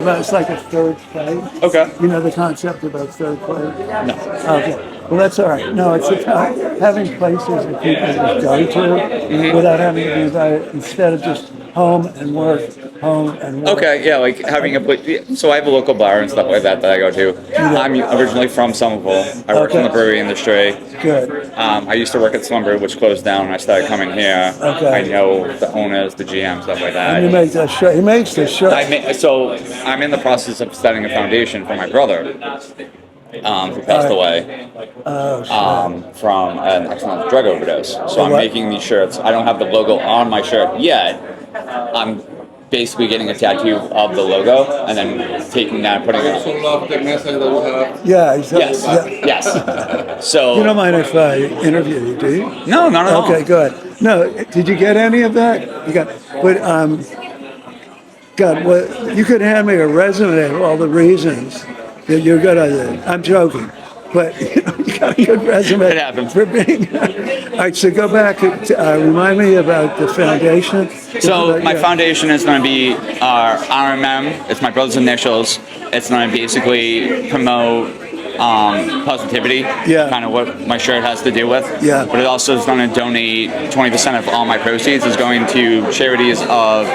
But it's like a third plate. Okay. You know the concept about third plate? No. Okay. Well, that's all right. No, it's about having places that people just go to without having to be invited, instead of just home and work, home and work. Okay, yeah, like having a place. So I have a local bar and stuff like that I go to. I'm originally from Somerville. I worked in the brewery industry. Good. I used to work at Somerville, which closed down, and I started coming here. Okay. I know the owners, the GM, stuff like that. And you make that shirt. He makes the shirt. So I'm in the process of starting a foundation for my brother, who passed away from an accidental drug overdose. So I'm making these shirts. I don't have the logo on my shirt yet. I'm basically getting a tattoo of the logo and then taking that and putting it on. Love the message that we have. Yeah, exactly. Yes, yes. So you don't mind if I interview you, do you? No, not at all. Okay, good. No, did you get any of that? You got, but God, what you could hand me a resume of all the reasons that you're good at it. I'm joking, but you got a good resume. It happens. For being. All right, so go back. Remind me about the foundation. So my foundation is going to be RMM. It's my brother's initials. It's going to basically promote positivity. Yeah. Kind of what my shirt has to do with. Yeah. But it also is going to donate 20% of all my proceeds is going to charities of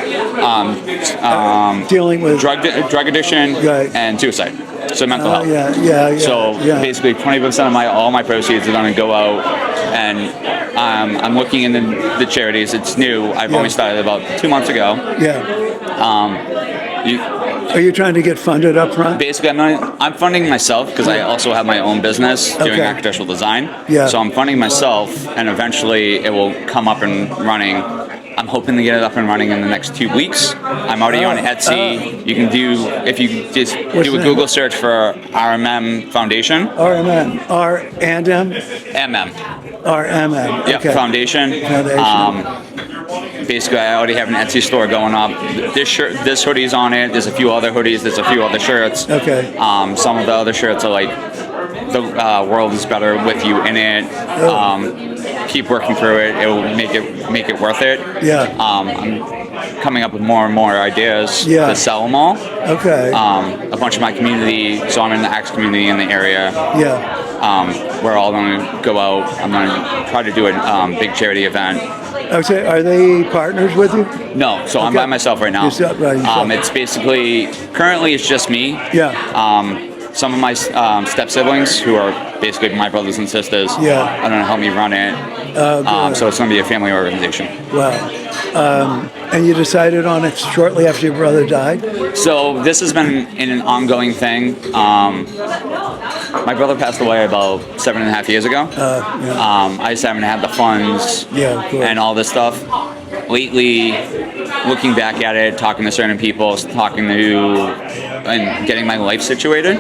dealing with drug addiction Right. and suicide. So mental health. Yeah. So basically, 20% of all my proceeds are going to go out, and I'm looking into the charities. It's new. I've only started about 2 months ago. Yeah. Are you trying to get funded up front? Basically, I'm funding myself because I also have my own business doing architectural design. Yeah. So I'm funding myself, and eventually it will come up and running. I'm hoping to get it up and running in the next 2 weeks. I'm already on Etsy. You can do, if you just do a Google search for RMM Foundation. RMM. R and M? MM. RMM. Yeah, Okay. Foundation. Basically, I already have an Etsy store going up. This hoodie's on it. There's a few other hoodies. There's a few other shirts. Okay. Some of the other shirts are like, the world is better with you in it. Keep working through it. It will make it worth it. Yeah. I'm coming up with more and more ideas to sell them all. Okay. A bunch of my community, so I'm in the Axe community in the area. Yeah. We're all going to go out. I'm going to try to do a big charity event. Okay. Are they partners with you? No, so I'm by myself right now. Yourself. It's basically, currently it's just me. Yeah. Some of my step siblings, who are basically my brothers and sisters, are going to help me run it. So it's going to be a family organization. Wow. And you decided on it shortly after your brother died? So this has been an ongoing thing. My brother passed away about 7.5 years ago. I just haven't had the funds and all this stuff. Lately, looking back at it, talking to certain people, and getting my life situated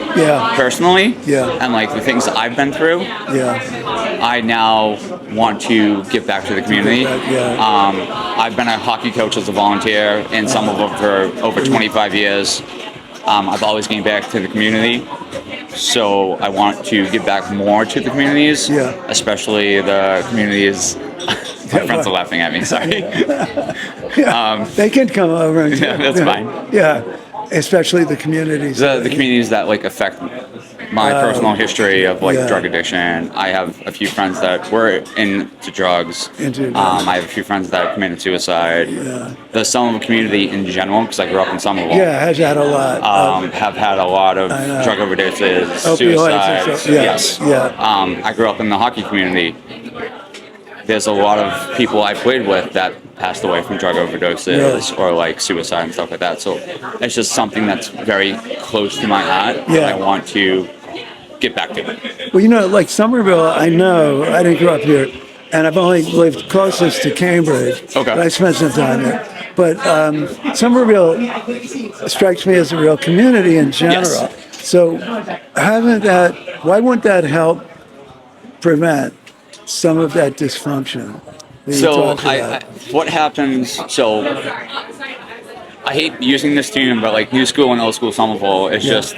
personally, and like the things that I've been through, I now want to give back to the community. I've been a hockey coach as a volunteer in Somerville for over 25 years. I've always given back to the community, so I want to give back more to the communities, especially the communities. My friends are laughing at me, sorry. They can come over and that's fine. Yeah, especially the communities. The communities that like affect my personal history of like drug addiction. I have a few friends that were into drugs. I have a few friends that committed suicide. The Somerville community in general, because I grew up in Somerville. Has had a lot. Have had a lot of drug overdoses, suicides. Yes. I grew up in the hockey community. There's a lot of people I played with that passed away from drug overdoses or like suicide and stuff like that. So it's just something that's very close to my heart that I want to get back to. Well, like Somerville, I know, I didn't grow up here, and I've only lived closest to Cambridge. Okay. But I spent some time there. But Somerville strikes me as a real community in general. So why wouldn't that help prevent some of that dysfunction? So what happens, I hate using this term, but like new school and old school Somerville is just,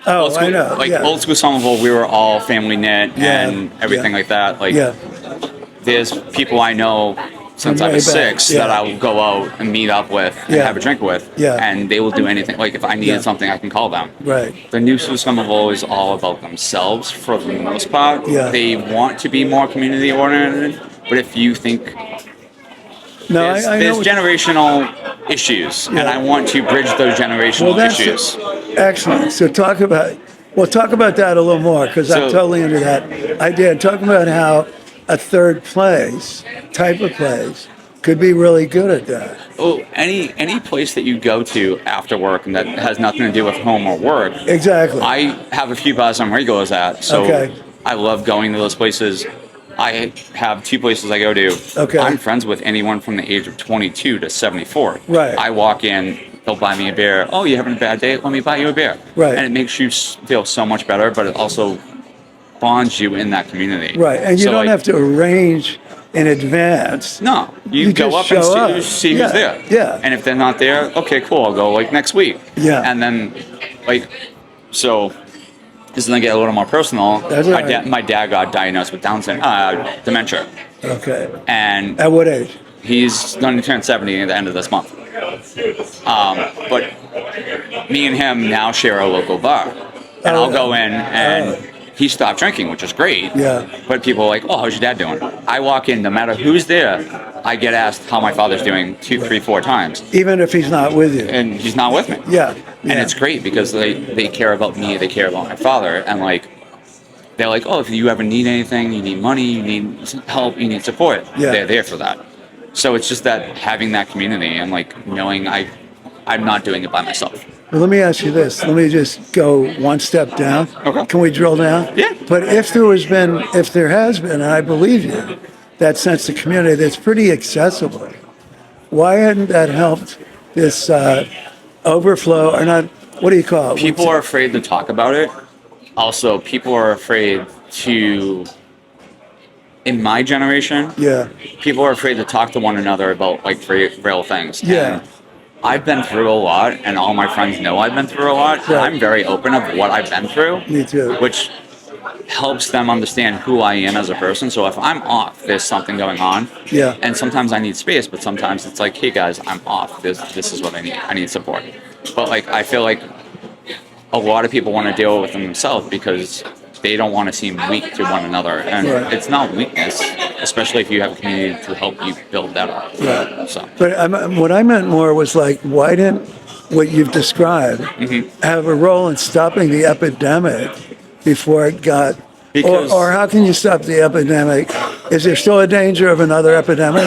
old school, I know. Old school Somerville, we were all family knit and everything like that. Like there's people I know since I was 6 that I will go out and meet up with and have a drink with. And they will do anything. Like if I needed something, I can call them. Right. The new Somerville is all about themselves for the most part. They want to be more community oriented, but if you think there's generational issues, and I want to bridge those generational issues. Excellent. So talk about that a little more, because I'm totally into that idea. Talk about how a third type of place could be really good at that. Oh, any place that you go to after work and that has nothing to do with home or work. Exactly. I have a few bars I'm regulars at, so I love going to those places. I have 2 places I go to. Okay. I'm friends with anyone from the age of 22 to 74. Right. I walk in, they'll buy me a beer. Oh, you having a bad day? Let me buy you a beer. Right. And it makes you feel so much better, but it also bonds you in that community. Right. And you don't have to arrange in advance. No. You go up and see who's there. Yeah. And if they're not there, okay, cool. I'll go like next week. Yeah. And then so this is going to get a little more personal. My dad got diagnosed with dementia. Okay. And at what age? He's going to turn 70 at the end of this month. But me and him now share a local bar. And I'll go in and he stopped drinking, which is great. Yeah. But people are like, oh, how's your dad doing? I walk in, no matter who's there, I get asked how my father's doing 2, 3, 4 times. Even if he's not with you. And he's not with me. Yeah. And it's great because they care about me, they care about my father, and they're like, oh, if you ever need anything, you need money, you need help, you need support, they're there for that. So it's just that having that community and knowing I'm not doing it by myself. Well, let me ask you this. Let me just go one step down. Okay. Can we drill down? Yeah. But if there has been, and I believe you, that sense of community that's pretty accessible, why hadn't that helped this overflow, or not, what do you call it? People are afraid to talk about it. Also, people are afraid to, in my generation, people are afraid to talk to one another about real things. Yeah. And I've been through a lot, and all my friends know I've been through a lot. Right. I'm very open of what I've been through. Me too. Which helps them understand who I am as a person. So if I'm off, there's something going on. Yeah. And sometimes I need space, but sometimes it's like, hey guys, I'm off. This is what I need. I need support. But I feel like a lot of people want to deal with themselves because they don't want to seem weak to one another. And it's not weakness, especially if you have a community to help you build that up. Right. So. But what I meant more was why didn't what you've described have a role in stopping the epidemic before it got, or how can you stop the epidemic? Is there still a danger of another epidemic?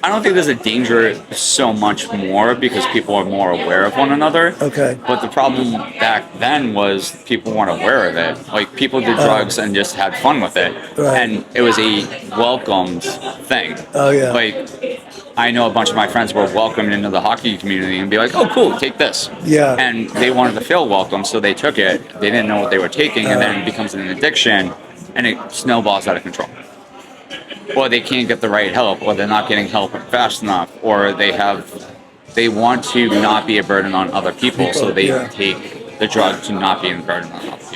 I don't think there's a danger so much more because people are more aware of one another. Okay. But the problem back then was people weren't aware of it. People did drugs and just had fun with it. Right. And it was a welcomed thing. Oh, yeah. I know a bunch of my friends were welcomed into the hockey community and be like, oh, cool, take this. Yeah. And they wanted to feel welcome, so they took it. They didn't know what they were taking, and then it becomes an addiction, and it snowballs out of control. Or they can't get the right help, or they're not getting help fast enough, or they want to not be a burden on other people, so they take the drug to not be a burden on other people.